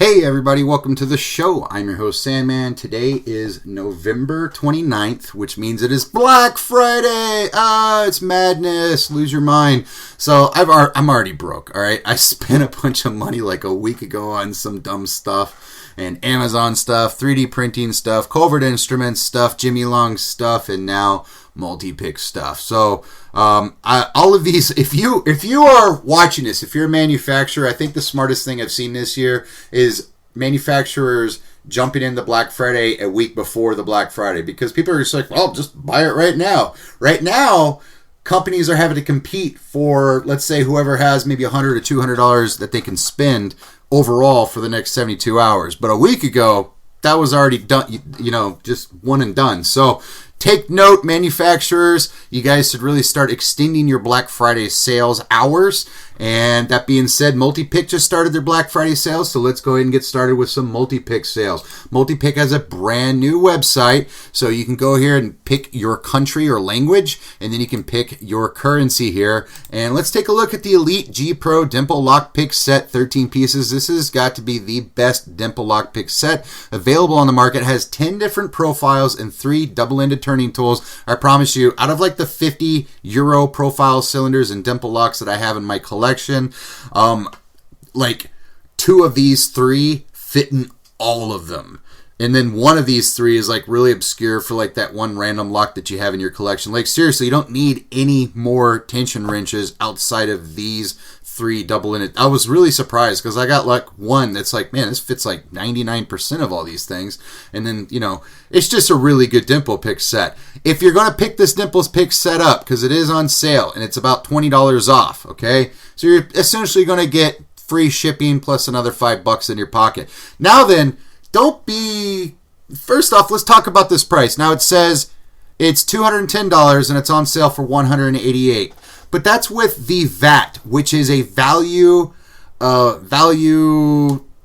Hey everybody, welcome to the show. I'm your host Sandman. Today is November 29th, which means it is Black Friday. It's madness. Lose your mind. So I'm already broke, all right? I spent a bunch of money like a week ago on some dumb stuff and Amazon stuff, 3D printing stuff, Covert Instruments stuff, Jimy Longs stuff, and now Multipick stuff. So all of these, if you are watching this, if you're a manufacturer, I think the smartest thing I've seen this year is manufacturers jumping in the Black Friday a week before the Black Friday, because people are just like, well, just buy it right now. Right now, companies are having to compete for, let's say, whoever has maybe $100 or $200 that they can spend overall for the next 72 hours. But a week ago, that was already done, just one and done. So take note, manufacturers, you guys should really start extending your Black Friday sales hours. And that being said, Multipick just started their Black Friday sales, so let's go ahead and get started with some Multipick sales. Multipick has a brand new website, so you can go here and pick your country or language, and then you can pick your currency here. And let's take a look at the Elite G Pro Dimple Lockpick set, 13 pieces. This has got to be the best Dimple Lockpick set available on the market. It has 10 different profiles and 3 double-ended turning tools. I promise you, out of like the 50 Euro profile cylinders and dimple locks that I have in my collection, like 2 of these 3 fit in all of them. And then 1 of these 3 is like really obscure for like that one random lock that you have in your collection. Like seriously, you don't need any more tension wrenches outside of these 3 double-ended. I was really surprised because I got like one that's like, man, this fits like 99% of all these things. And then, it's just a really good dimple pick set. If you're going to pick this dimple pick set up, because it is on sale and it's about $20 off, okay? So you're essentially going to get free shipping plus another $5 in your pocket. Now then, first off, let's talk about this price. Now it says it's $210 and it's on sale for $188. But that's with the VAT, which is a value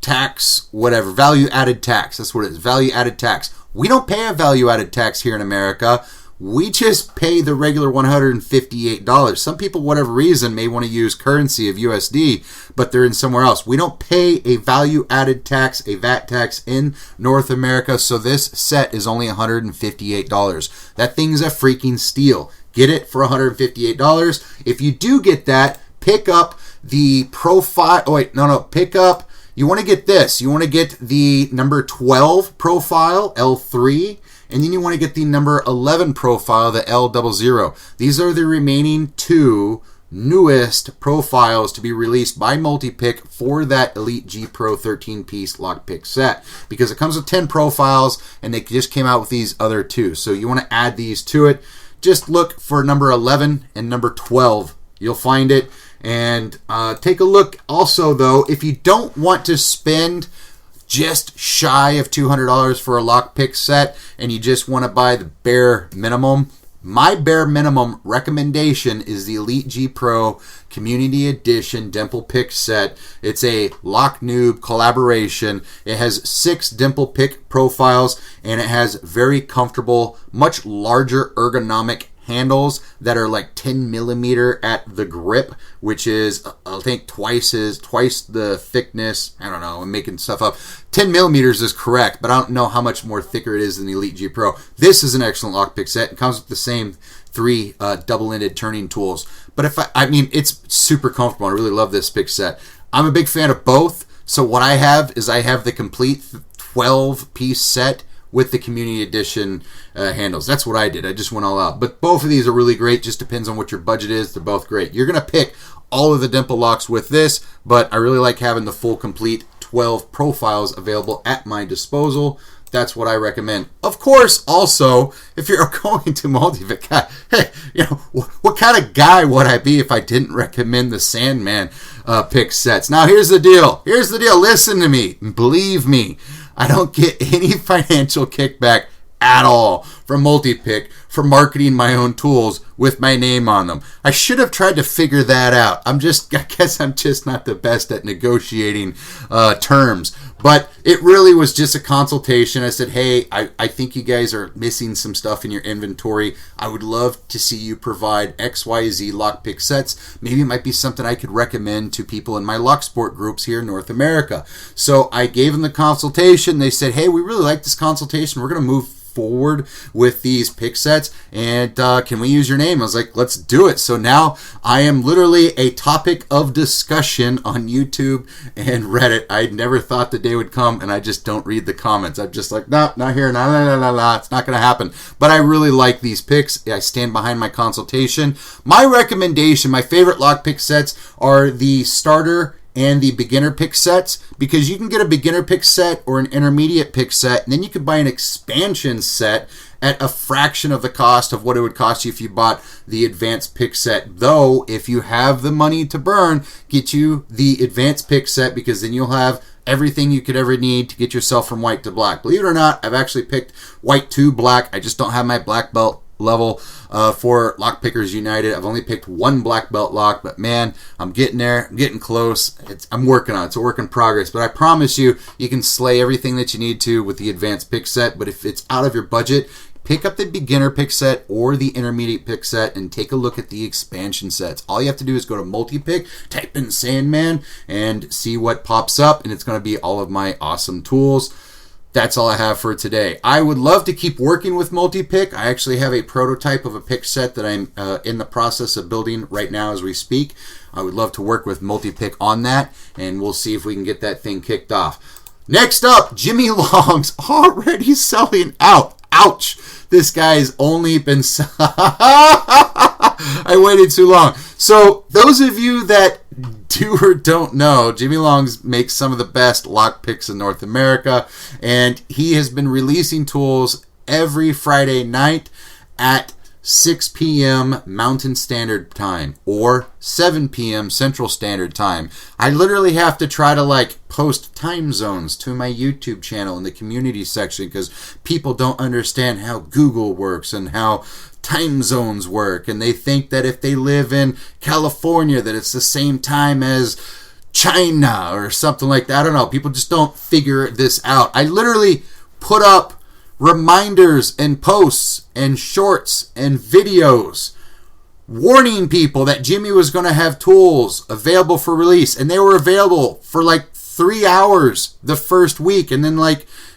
tax, whatever, value added tax. That's what it is, value added tax. We don't pay a value added tax here in America. We just pay the regular $158. Some people, whatever reason, may want to use currency of USD, but they're in somewhere else. We don't pay a value-added tax, a VAT tax in North America, so this set is only $158. That thing's a freaking steal. Get it for $158. If you do get that, pick up the profile. Oh, wait, no. Pick up. You want to get this. You want to get the number 12 profile, L3. And then you want to get the number 11 profile, the L00. These are the remaining 2 newest profiles to be released by Multipick for that Elite G Pro 13-piece lockpick set. Because it comes with 10 profiles, and they just came out with these other 2. So you want to add these to it. Just look for number 11 and number 12. You'll find it. And take a look also, though, if you don't want to spend just shy of $200 for a lockpick set and you just want to buy the bare minimum, my bare minimum recommendation is the Elite G Pro Community Edition Dimple Pick set. It's a Noob collaboration. It has 6 dimple pick profiles and it has very comfortable, much larger ergonomic handles that are like 10 millimeter at the grip, which is I think twice the thickness. I don't know, I'm making stuff up. 10 millimeters is correct, but I don't know how much more thicker it is than the Elite G Pro. This is an excellent lockpick set. It comes with the same 3 double-ended turning tools. But it's super comfortable. I really love this pick set. I'm a big fan of both. So what I have is the complete 12-piece set with the Community Edition handles. That's what I did. I just went all out. But both of these are really great. Just depends on what your budget is. They're both great. You're going to pick all of the dimple locks with this, but I really like having the full complete 12 profiles available at my disposal. That's what I recommend. Of course, also, if you're going to Multipick, hey, what kind of guy would I be if I didn't recommend the Sandman pick sets? Now, here's the deal. Listen to me. Believe me, I don't get any financial kickback at all from Multipick for marketing my own tools with my name on them. I should have tried to figure that out. I guess I'm just not the best at negotiating terms. But it really was just a consultation. I said, hey, I think you guys are missing some stuff in your inventory. I would love to see you provide XYZ lockpick sets. Maybe it might be something I could recommend to people in my locksport groups here in North America. So I gave them the consultation. They said, hey, we really like this consultation. We're going to move forward with these pick sets, and can we use your name? I was like, let's do it. So now I am literally a topic of discussion on YouTube and Reddit. I never thought the day would come, and I just don't read the comments. I'm just like, no, not here, nah, it's not going to happen. But I really like these picks. I stand behind my consultation. My recommendation, my favorite lockpick sets are the starter and the beginner pick sets, because you can get a beginner pick set or an intermediate pick set, and then you can buy an expansion set at a fraction of the cost of what it would cost you if you bought the advanced pick set. Though, if you have the money to burn, get you the advanced pick set, because then you'll have everything you could ever need to get yourself from white to black. Believe it or not, I've actually picked white to black. I just don't have my black belt level for Lockpickers United. I've only picked one black belt lock, but man, I'm getting there. I'm getting close. I'm working on it. It's a work in progress, but I promise you, you can slay everything that you need to with the advanced pick set. But if it's out of your budget, pick up the beginner pick set or the intermediate pick set and take a look at the expansion sets. All you have to do is go to Multipick, type in Sandman, and see what pops up, and it's going to be all of my awesome tools. That's all I have for today. I would love to keep working with Multipick. I actually have a prototype of a pick set that I'm in the process of building right now as we speak. I would love to work with Multipick on that, and we'll see if we can get that thing kicked off. Next up, Jimy Longs already selling out. Ouch. This guy's only been... I waited too long. So those of you that do or don't know, Jimy Longs makes some of the best lockpicks in North America, and he has been releasing tools every Friday night at 6 p.m. Mountain Standard Time or 7 p.m. Central Standard Time. I literally have to try to post time zones to my YouTube channel in the community section, because people don't understand how Google works and how time zones work, and they think that if they live in California that it's the same time as China or something like that. I don't know. People just don't figure this out. I literally put up reminders and posts and shorts and videos warning people that Jimy was going to have tools available for release, and they were available for 3 hours the first week, and then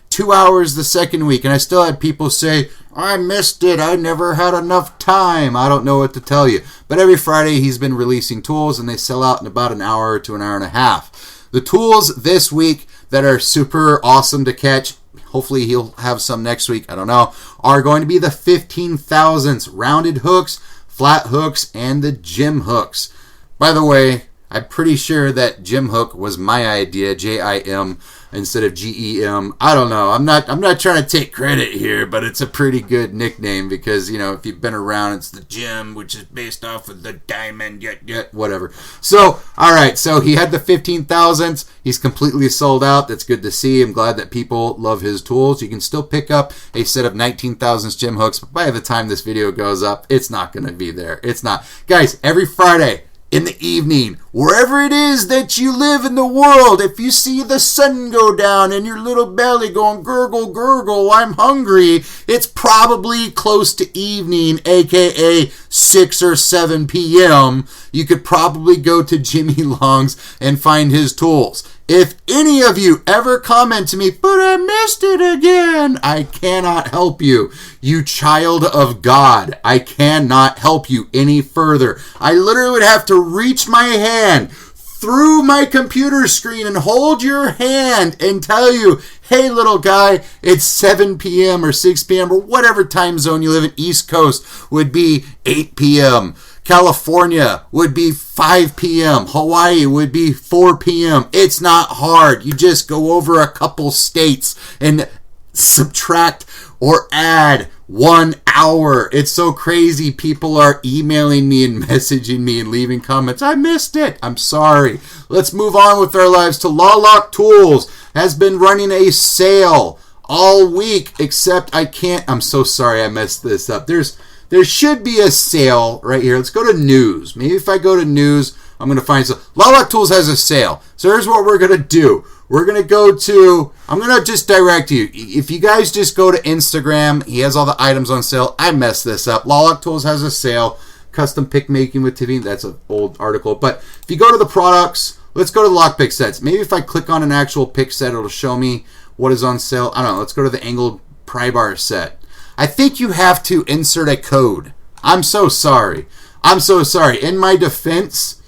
2 hours the second week, and I still had people say, I missed it, I never had enough time. I don't know what to tell you. But every Friday he's been releasing tools, and they sell out in about an hour to an hour and a half. The tools this week that are super awesome to catch, hopefully he'll have some next week, I don't know, are going to be the 15 thousandths rounded hooks, flat hooks, and the gym hooks. By the way, I'm pretty sure that Gym Hook was my idea, J-I-M instead of G-E-M. I don't know. I'm not trying to take credit here, but it's a pretty good nickname because, if you've been around, it's the gym, which is based off of the diamond, whatever. So, all right. So he had the 15 thousandths. He's completely sold out. That's good to see. I'm glad that people love his tools. You can still pick up a set of 19 thousandths gym hooks, but by the time this video goes up, it's not going to be there. It's not. Guys, every Friday, in the evening, wherever it is that you live in the world, if you see the sun go down and your little belly going gurgle, gurgle, I'm hungry, it's probably close to evening, aka 6 or 7 p.m. You could probably go to Jimy Longs and find his tools. If any of you ever comment to me, but I missed it again, I cannot help you. You child of God, I cannot help you any further. I literally would have to reach my hand through my computer screen and hold your hand and tell you, hey little guy, it's 7 p.m. or 6 p.m. or whatever time zone you live in. East Coast would be 8 p.m. California would be 5 p.m. Hawaii would be 4 p.m. It's not hard. You just go over a couple states and subtract or add 1 hour. It's so crazy. People are emailing me and messaging me and leaving comments. I missed it. I'm sorry. Let's move on with our lives to Lock Tools. Has been running a sale all week, except I can't. I'm so sorry I messed this up. There should be a sale right here. Let's go to news. Maybe if I go to news, I'm going to find some. Lock Tools has a sale. So here's what we're going to do. We're going to go to, I'm going to just direct you. If you guys just go to Instagram, he has all the items on sale. I messed this up. Lawlock Tools has a sale. Custom pick making with Tiffany. That's an old article. But if you go to the products, let's go to the lockpick sets. Maybe if I click on an actual pick set, it'll show me what is on sale. I don't know. Let's go to the angled pry bar set. I think you have to insert a code. I'm so sorry. In my defense,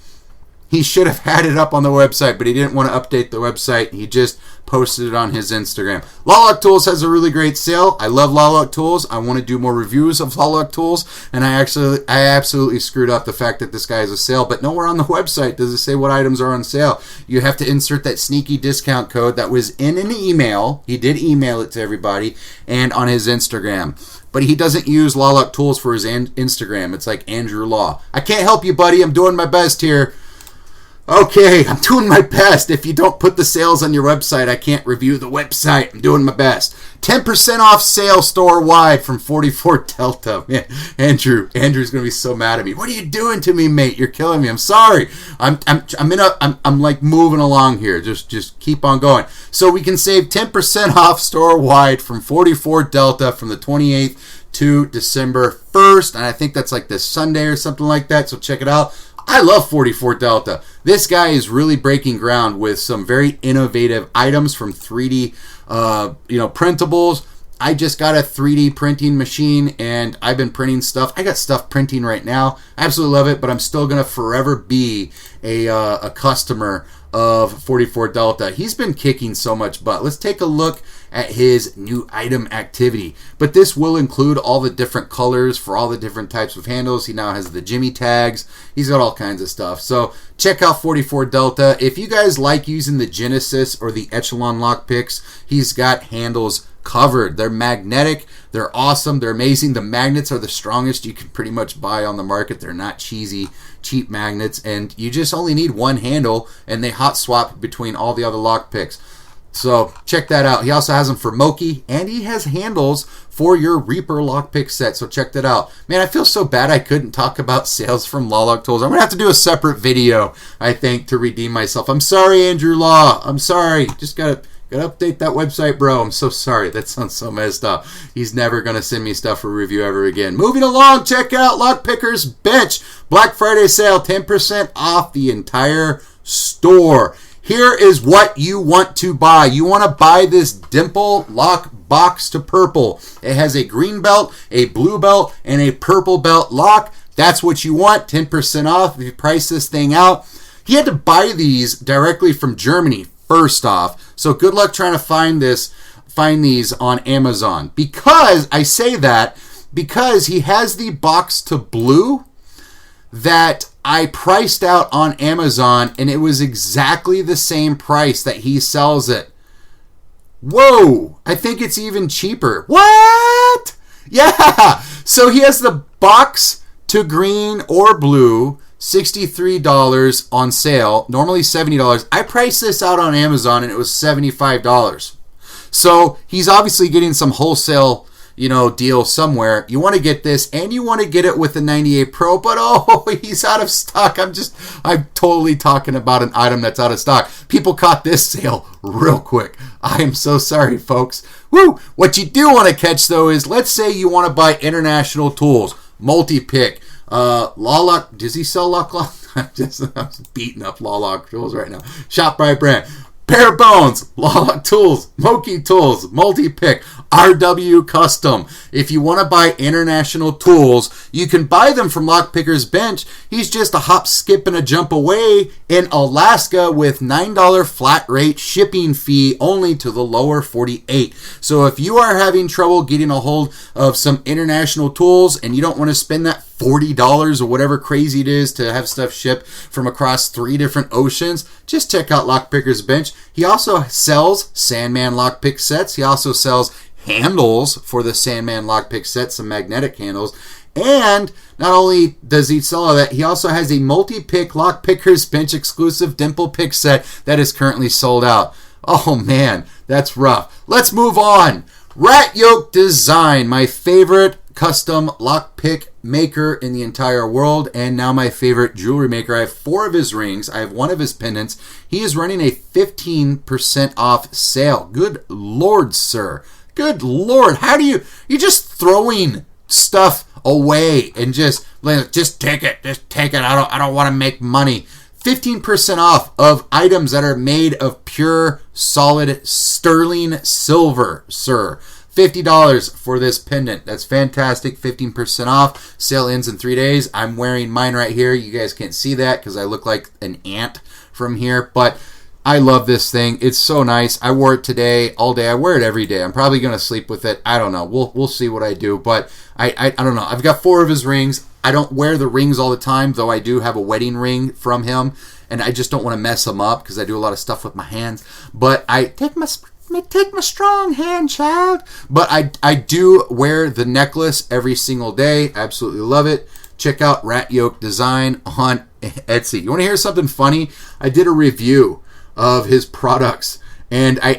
he should have had it up on the website, but he didn't want to update the website. He just posted it on his Instagram. Lawlock Tools has a really great sale. I love Lawlock Tools. I want to do more reviews of Lawlock Tools, and I absolutely screwed up the fact that this guy has a sale, but nowhere on the website does it say what items are on sale. You have to insert that sneaky discount code that was in an email. He did email it to everybody, and on his Instagram. But he doesn't use Lawlock Tools for his Instagram. It's like Andrew Law. I can't help you, buddy. I'm doing my best here. Okay, I'm doing my best. If you don't put the sales on your website, I can't review the website. I'm doing my best. 10% off sale store-wide from 44 Delta. Man, Andrew's going to be so mad at me. What are you doing to me, mate? You're killing me. I'm sorry. I'm like moving along here. Just keep on going. So we can save 10% off store-wide from 44 Delta from the 28th to December 1st. And I think that's like this Sunday or something like that. So check it out. I love 44 Delta. This guy is really breaking ground with some very innovative items from 3D, printables. I just got a 3D printing machine, and I've been printing stuff. I got stuff printing right now. I absolutely love it, but I'm still going to forever be a customer of 44 Delta. He's been kicking so much butt. Let's take a look at his new item activity. But this will include all the different colors for all the different types of handles. He now has the Jimy tags. He's got all kinds of stuff. So check out 44 Delta. If you guys like using the Genesis or the Echelon lockpicks, he's got handles covered. They're magnetic. They're awesome. They're amazing. The magnets are the strongest you can pretty much buy on the market. They're not cheesy, cheap magnets. And you just only need one handle, and they hot swap between all the other lockpicks. So check that out. He also has them for Moki, and he has handles for your Reaper lockpick set. So check that out. Man, I feel so bad I couldn't talk about sales from Lawlock Tools. I'm going to have to do a separate video, I think, to redeem myself. I'm sorry, Andrew Law. I'm sorry. Just got to update that website, bro. I'm so sorry. That sounds so messed up. He's never going to send me stuff for review ever again. Moving along, check out Lockpickers Bench. Black Friday sale, 10% off the entire store. Here is what you want to buy. You want to buy this Dimple Lock Box to Purple. It has a green belt, a blue belt, and a purple belt lock. That's what you want. 10% off if you price this thing out. He had to buy these directly from Germany, first off. So good luck trying to find these on Amazon. Because I say that because he has the box to blue that I priced out on Amazon, and it was exactly the same price that he sells it. Whoa! I think it's even cheaper. What? Yeah! So he has the box to green or blue, $63 on sale, normally $70. I priced this out on Amazon, and it was $75. So he's obviously getting some wholesale deal somewhere. You want to get this, and you want to get it with the 98 Pro, but he's out of stock. I'm totally talking about an item that's out of stock. People caught this sale real quick. I am so sorry, folks. Woo! What you do want to catch, though, is let's say you want to buy international tools, Multipick, Lawlock. Does he sell Locklock? I'm beating up Lawlock Tools right now. Shop by brand. Bare Bones, Lawlock Tools, Moki Tools, Multipick, RW Custom. If you want to buy international tools, you can buy them from Lockpickers Bench. He's just a hop, skip, and a jump away in Alaska with $9 flat rate shipping fee only to the lower 48. So if you are having trouble getting a hold of some international tools and you don't want to spend that $40 or whatever crazy it is to have stuff shipped from across 3 different oceans, just check out Lockpickers Bench. He also sells Sandman lockpick sets. He also sells handles for the Sandman lockpick set, some magnetic handles. And not only does he sell all that, he also has a Multipick Lockpickers Bench exclusive dimple pick set that is currently sold out. Oh man, that's rough. Let's move on. Ratyoke Design, my favorite custom lockpick maker in the entire world, and now my favorite jewelry maker. I have 4 of his rings. I have 1 of his pendants. He is running a 15% off sale. Good Lord, sir. Good Lord. How do you're just throwing stuff away and just take it. Just take it. I don't want to make money. 15% off of items that are made of pure, solid sterling silver, sir. $50 for this pendant. That's fantastic. 15% off. Sale ends in 3 days. I'm wearing mine right here. You guys can't see that because I look like an ant from here, but I love this thing. It's so nice. I wore it today all day. I wear it every day. I'm probably going to sleep with it. I don't know. We'll see what I do, but I don't know. I've got 4 of his rings. I don't wear the rings all the time, though I do have a wedding ring from him, and I just don't want to mess them up because I do a lot of stuff with my hands. But I take my strong hand, child. But I do wear the necklace every single day. Absolutely love it. Check out Ratyoke Design on Etsy. You want to hear something funny? I did a review of his products, and I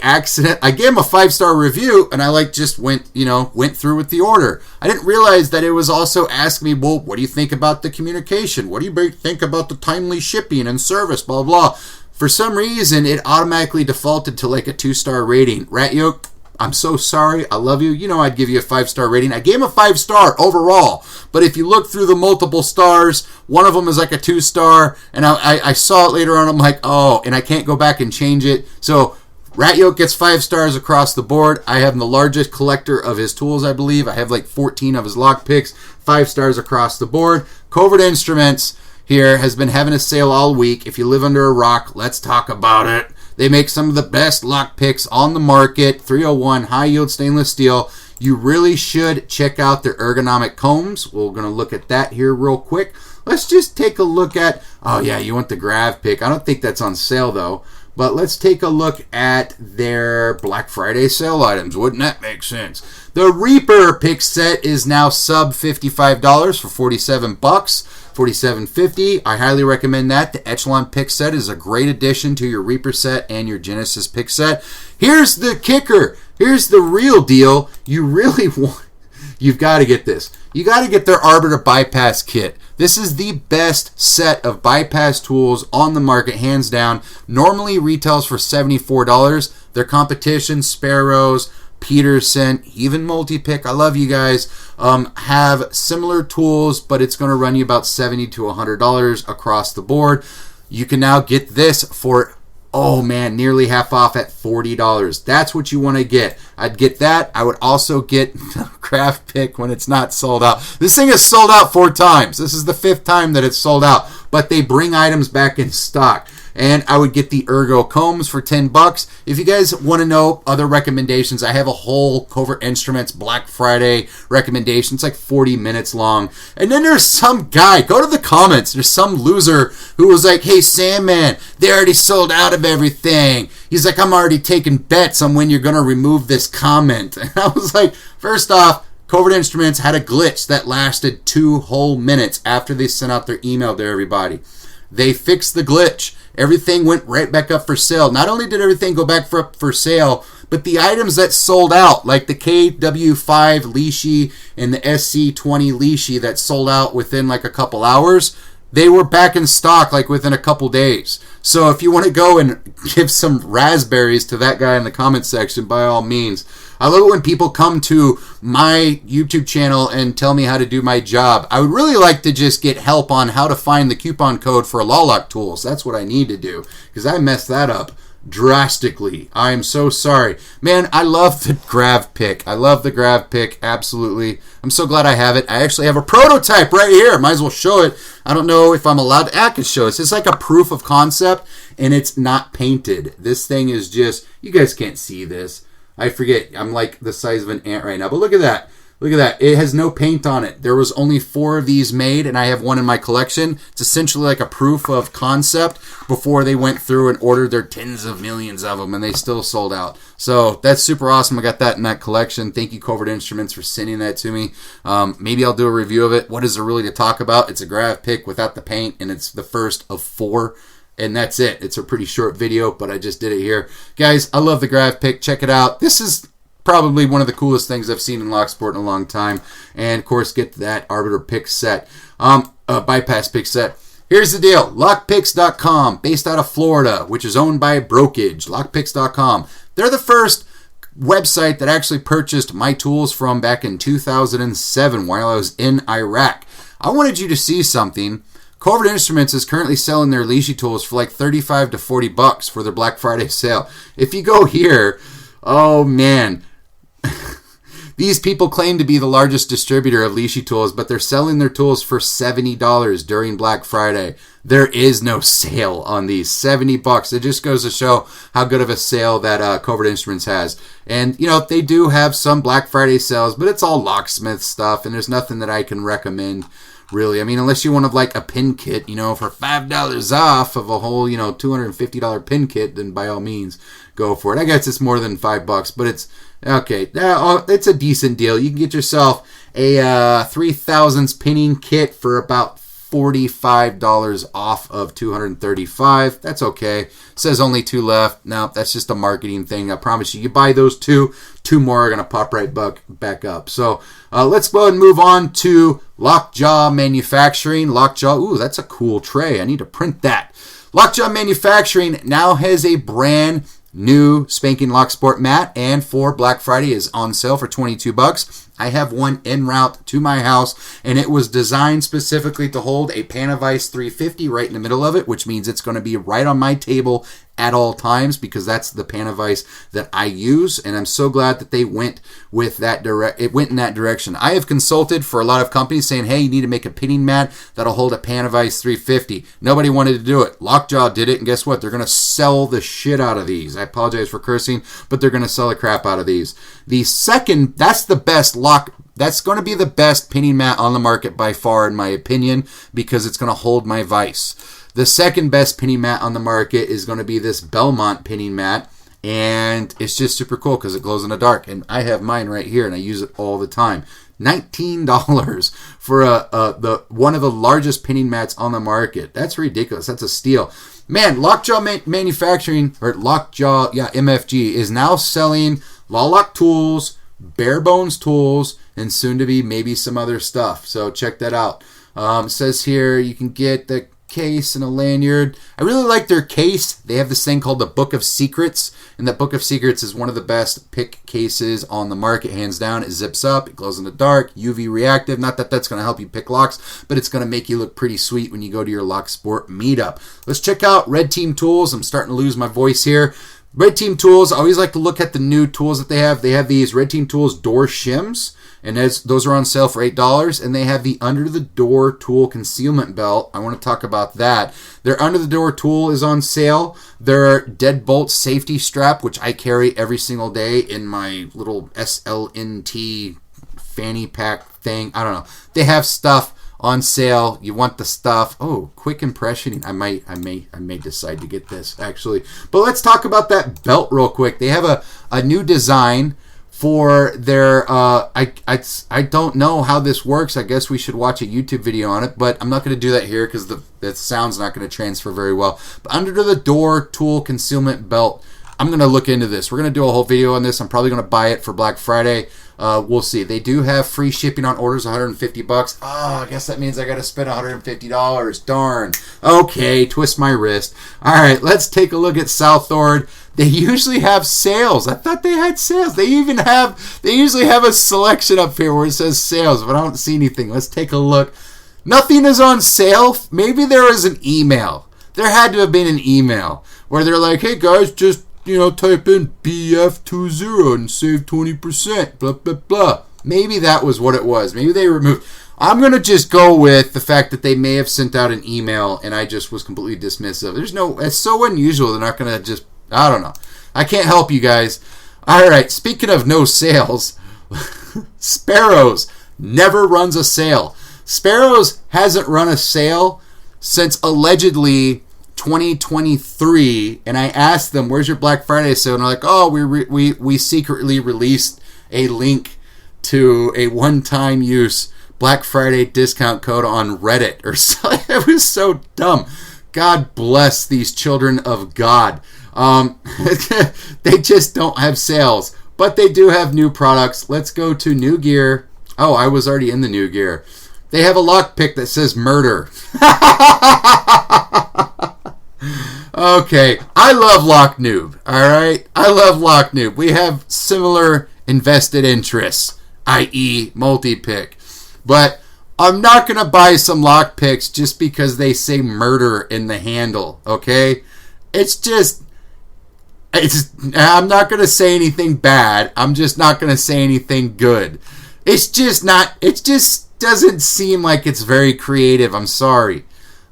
gave him a 5-star review, and I just went through with the order. I didn't realize that it was also asking me, well, what do you think about the communication? What do you think about the timely shipping and service, blah, blah. For some reason, it automatically defaulted to a 2-star rating. Ratyoke, I'm so sorry. I love you. You know I'd give you a 5-star rating. I gave him a 5-star overall. But if you look through the multiple stars, one of them is a 2-star. And I saw it later on. I'm like, oh, and I can't go back and change it. So Ratyoke gets 5 stars across the board. I have the largest collector of his tools, I believe. I have 14 of his lockpicks. 5 stars across the board. Covert Instruments here has been having a sale all week. If you live under a rock, let's talk about it. They make some of the best lockpicks on the market, 301 high-yield stainless steel. You really should check out their ergonomic combs. We're going to look at that here real quick. Let's just take a look at, oh yeah, you want the Grav pick. I don't think that's on sale though. But let's take a look at their Black Friday sale items. Wouldn't that make sense? The Reaper pick set is now sub $55 for 47 bucks. $47.50. I highly recommend that. The Echelon pick set is a great addition to your Reaper set and your Genesis pick set. Here's the kicker. Here's the real deal. You've got to get this. You got to get their Arbiter bypass kit. This is the best set of bypass tools on the market, hands down. Normally retails for $74. Their competition, Sparrows, Peterson, even Multipick, I love you guys, have similar tools, but it's going to run you about $70 to $100 across the board. You can now get this for, oh man, nearly half off at $40. That's what you want to get. I'd get that. I would also get Craft Pick when it's not sold out. This thing is sold out 4 times. This is the 5th time that it's sold out, but they bring items back in stock. And I would get the Ergo combs for 10 bucks. If you guys want to know other recommendations, I have a whole Covert Instruments Black Friday recommendation. It's 40 minutes long. And then there's some guy, go to the comments, there's some loser who was like, hey, Sandman, they already sold out of everything. He's like, I'm already taking bets on when you're going to remove this comment. And I was like, first off, Covert Instruments had a glitch that lasted 2 whole minutes after they sent out their email to everybody. They fixed the glitch. Everything went right back up for sale. Not only did everything go back for sale, but the items that sold out, like the KW5 Leashy and the SC20 Leashy that sold out within a couple hours, they were back in stock within a couple days. So if you want to go and give some raspberries to that guy in the comment section, by all means. I love it when people come to my YouTube channel and tell me how to do my job. I would really like to just get help on how to find the coupon code for Lawlock tools. That's what I need to do, because I messed that up drastically. I am so sorry. Man, I love the Grav pick. I love the Grav pick, absolutely. I'm so glad I have it. I actually have a prototype right here. Might as well show it. I don't know if I'm allowed to. I can show it. It's like a proof of concept, and it's not painted. This thing is just, you guys can't see this. I forget. I'm like the size of an ant right now. But look at that. Look at that. It has no paint on it. There was only 4 of these made, and I have one in my collection. It's essentially like a proof of concept before they went through and ordered their tens of millions of them, and they still sold out. So that's super awesome. I got that in that collection. Thank you, Covert Instruments, for sending that to me. Maybe I'll do a review of it. What is there really to talk about? It's a Grav pick without the paint, and it's the first of 4. And that's it. It's a pretty short video, but I just did it here. Guys, I love the Grav pick. Check it out. This is probably one of the coolest things I've seen in Locksport in a long time. And, of course, get that Arbiter pick set, bypass pick set. Here's the deal. Lockpicks.com, based out of Florida, which is owned by Brokage. Lockpicks.com. They're the first website that actually purchased my tools from back in 2007 while I was in Iraq. I wanted you to see something. Covert Instruments is currently selling their Lishi tools for like $35 to $40 for their Black Friday sale. If you go here, oh man, these people claim to be the largest distributor of Lishi tools, but they're selling their tools for $70 during Black Friday. There is no sale on these. $70. It just goes to show how good of a sale that Covert Instruments has. And, you know, they do have some Black Friday sales, but it's all locksmith stuff, and there's nothing that I can recommend, really. I mean, unless you want to like a pin kit, you know, for $5 off of a whole, you know, $250 pin kit, then by all means, go for it. I guess it's more than $5, but it's, okay, it's a decent deal. You can get yourself a 3,000s pinning kit for about $45 off of $235. That's okay. Says only 2 left. No, that's just a marketing thing. I promise you. You buy those 2 more are going to pop right back up. So let's go ahead and move on to Lockjaw Manufacturing. Lockjaw, ooh, that's a cool tray. I need to print that. Lockjaw Manufacturing now has a brand new spanking Locksport mat, and for Black Friday is on sale for $22. I have one en route to my house, and it was designed specifically to hold a Panavice 350 right in the middle of it, which means it's going to be right on my table at all times because that's the Panavice that I use, and I'm so glad that they went with that it went in that direction. I have consulted for a lot of companies saying, hey, you need to make a pinning mat that'll hold a Panavice 350. Nobody wanted to do it. Lockjaw did it, and guess what? They're going to sell the shit out of these. I apologize for cursing, but they're going to sell the crap out of these. The second, that's the best that's going to be the best pinning mat on the market by far, in my opinion, because it's going to hold my vise. The second best pinning mat on the market is going to be this Belmont pinning mat, and it's just super cool because it glows in the dark, and I have mine right here, and I use it all the time. $19 for the one of the largest pinning mats on the market. That's ridiculous. That's a steal. Man, Lockjaw Manufacturing, or Lockjaw, MFG, is now selling Lawlock tools, bare bones tools, and soon to be maybe some other stuff. So check that out. It says here you can get the case and a lanyard. I really like their case. They have this thing called the Book of Secrets, and that Book of Secrets is one of the best pick cases on the market, hands down. It zips up, it glows in the dark, UV reactive. Not that that's going to help you pick locks, but it's going to make you look pretty sweet when you go to your Locksport meetup. Let's check out Red Team Tools. I'm starting to lose my voice here. Red Team Tools, I always like to look at the new tools that they have. They have these Red Team Tools door shims, and those are on sale for $8. And they have the under the door tool concealment belt. I want to talk about that. Their under the door tool is on sale. Their deadbolt safety strap, which I carry every single day in my little SLNT fanny pack thing. I don't know. They have stuff on sale. You want the stuff. Oh, quick impression. I may decide to get this actually. But let's talk about that belt real quick. They have a new design for their I don't know how this works. I guess we should watch a YouTube video on it, but I'm not going to do that here because the sound's not going to transfer very well. But under the door tool concealment belt, I'm going to look into this. We're going to do a whole video on this. I'm probably going to buy it for Black Friday. We'll see. They do have free shipping on orders, $150. Oh, I guess that means I got to spend $150. Darn. Okay, twist my wrist. All right, let's take a look at Southord. They usually have sales. I thought they had sales. They usually have a selection up here where it says sales, but I don't see anything. Let's take a look. Nothing is on sale. Maybe there was an email. There had to have been an email where they're like, hey guys, just type in BF20 and save 20%, blah, blah, blah. Maybe that was what it was. Maybe they removed. I'm going to just go with the fact that they may have sent out an email and I just was completely dismissive. It's so unusual. They're not going to just, I don't know. I can't help you guys. All right, speaking of no sales, Sparrows never runs a sale. Sparrows hasn't run a sale since allegedly 2023, and I asked them, where's your Black Friday sale? And they're like, oh, we secretly released a link to a one-time use Black Friday discount code on Reddit or something. It was so dumb. God bless these children of God. They just don't have sales. But they do have new products. Let's go to new gear. Oh, I was already in the new gear. They have a lockpick that says murder. Okay, I love Noob. All right, I love Noob. We have similar invested interests, i.e., Multipick. But I'm not gonna buy some lockpicks just because they say murder in the handle. Okay, I'm not gonna say anything bad. I'm just not gonna say anything good. It just doesn't seem like it's very creative. I'm sorry.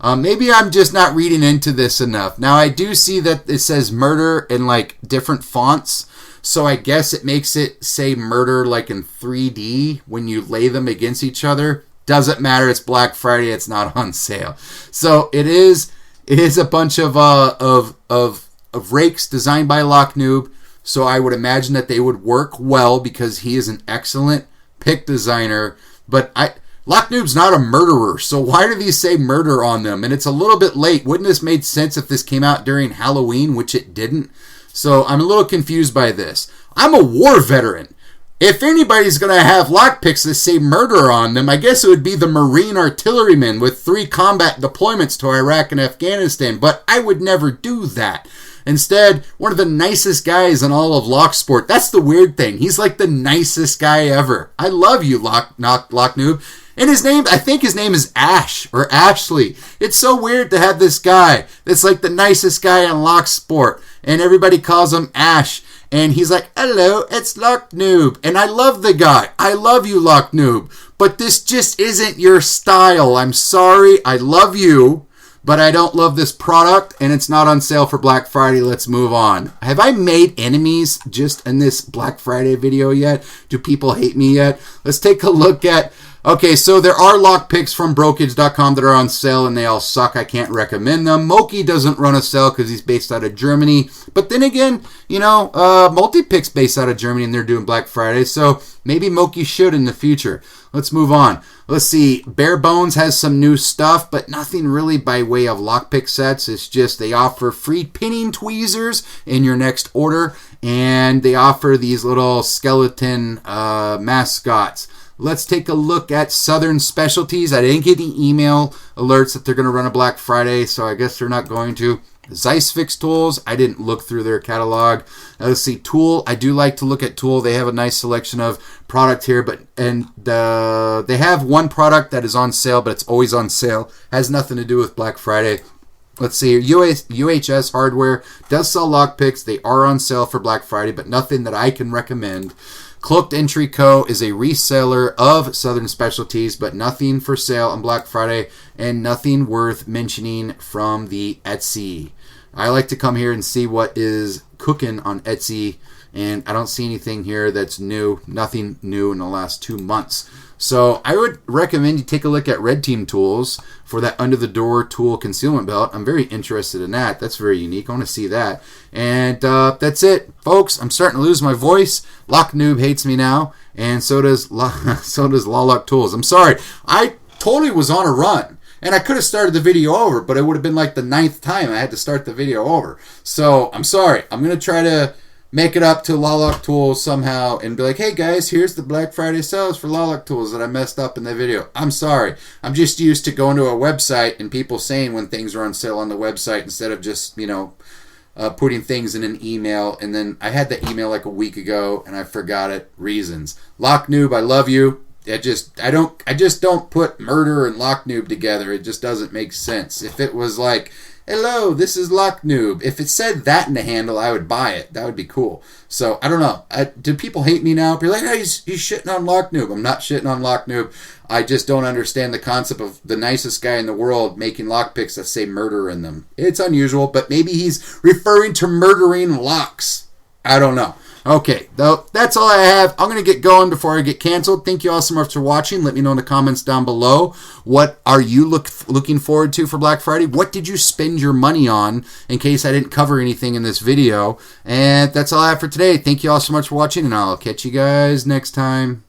Maybe I'm just not reading into this enough. Now, I do see that it says murder in like different fonts. So I guess it makes it say murder like in 3D when you lay them against each other. Doesn't matter. It's Black Friday. It's not on sale. So it is a bunch of rakes designed by Noob. So I would imagine that they would work well because he is an excellent pick designer. But Noob's not a murderer, so why do these say murder on them? And it's a little bit late. Wouldn't this made sense if this came out during Halloween, which it didn't? So I'm a little confused by this. I'm a war veteran. If anybody's going to have lockpicks that say murder on them, I guess it would be the Marine artillerymen with 3 combat deployments to Iraq and Afghanistan, but I would never do that. Instead, one of the nicest guys in all of locksport. That's the weird thing. He's like the nicest guy ever. I love you, Noob. And I think his name is Ash or Ashley. It's so weird to have this guy that's like the nicest guy in locksport, and everybody calls him Ash. And he's like, hello, it's Noob. And I love the guy. I love you, Noob. But this just isn't your style. I'm sorry. I love you, but I don't love this product, and it's not on sale for Black Friday. Let's move on. Have I made enemies just in this Black Friday video yet? Do people hate me yet? Let's take a look at... Okay, so there are lockpicks from brokage.com that are on sale, and they all suck. I can't recommend them. Moki doesn't run a sale because he's based out of Germany. But then again, Multipick's based out of Germany, and they're doing Black Friday. So maybe Moki should in the future. Let's move on. Let's see. Bare Bones has some new stuff, but nothing really by way of lockpick sets. It's just they offer free pinning tweezers in your next order, and they offer these little skeleton mascots. Let's take a look at Southern Specialties. I didn't get any email alerts that they're going to run a Black Friday, so I guess they're not going to. Zeiss Fix Tools, I didn't look through their catalog. Let's see, Tool, I do like to look at Tool. They have a nice selection of product here, they have one product that is on sale, but it's always on sale. Has nothing to do with Black Friday. Let's see, UHS Hardware does sell lockpicks. They are on sale for Black Friday, but nothing that I can recommend. Cloaked Entry Co. is a reseller of Southern Specialties, but nothing for sale on Black Friday and nothing worth mentioning from the Etsy. I like to come here and see what is cooking on Etsy, and I don't see anything here that's new. Nothing new in the last 2 months. So I would recommend you take a look at Red Team Tools for that under-the-door tool concealment belt. I'm very interested in that. That's very unique. I want to see that. And that's it, folks. I'm starting to lose my voice. Noob hates me now, and so does Lawlock Tools. I'm sorry. I totally was on a run, and I could have started the video over, but it would have been like the 9th time I had to start the video over. So I'm sorry. I'm going to try to make it up to Lawlock Tools somehow and be like, hey guys, here's the Black Friday sales for Lawlock Tools that I messed up in the video. I'm sorry. I'm just used to going to a website and people saying when things are on sale on the website instead of just, putting things in an email. And then I had the email like a week ago and I forgot it. Reasons. Noob, I love you. I just don't put murder and Noob together. It just doesn't make sense. If it was like, hello, this is Noob. If it said that in the handle, I would buy it. That would be cool. So, I don't know. Do people hate me now? Be like, hey, he's shitting on Noob. I'm not shitting on Noob. I just don't understand the concept of the nicest guy in the world making lockpicks that say murder in them. It's unusual, but maybe he's referring to murdering locks. I don't know. Okay, though, that's all I have. I'm going to get going before I get canceled. Thank you all so much for watching. Let me know in the comments down below. What are you looking forward to for Black Friday? What did you spend your money on in case I didn't cover anything in this video? And that's all I have for today. Thank you all so much for watching, and I'll catch you guys next time.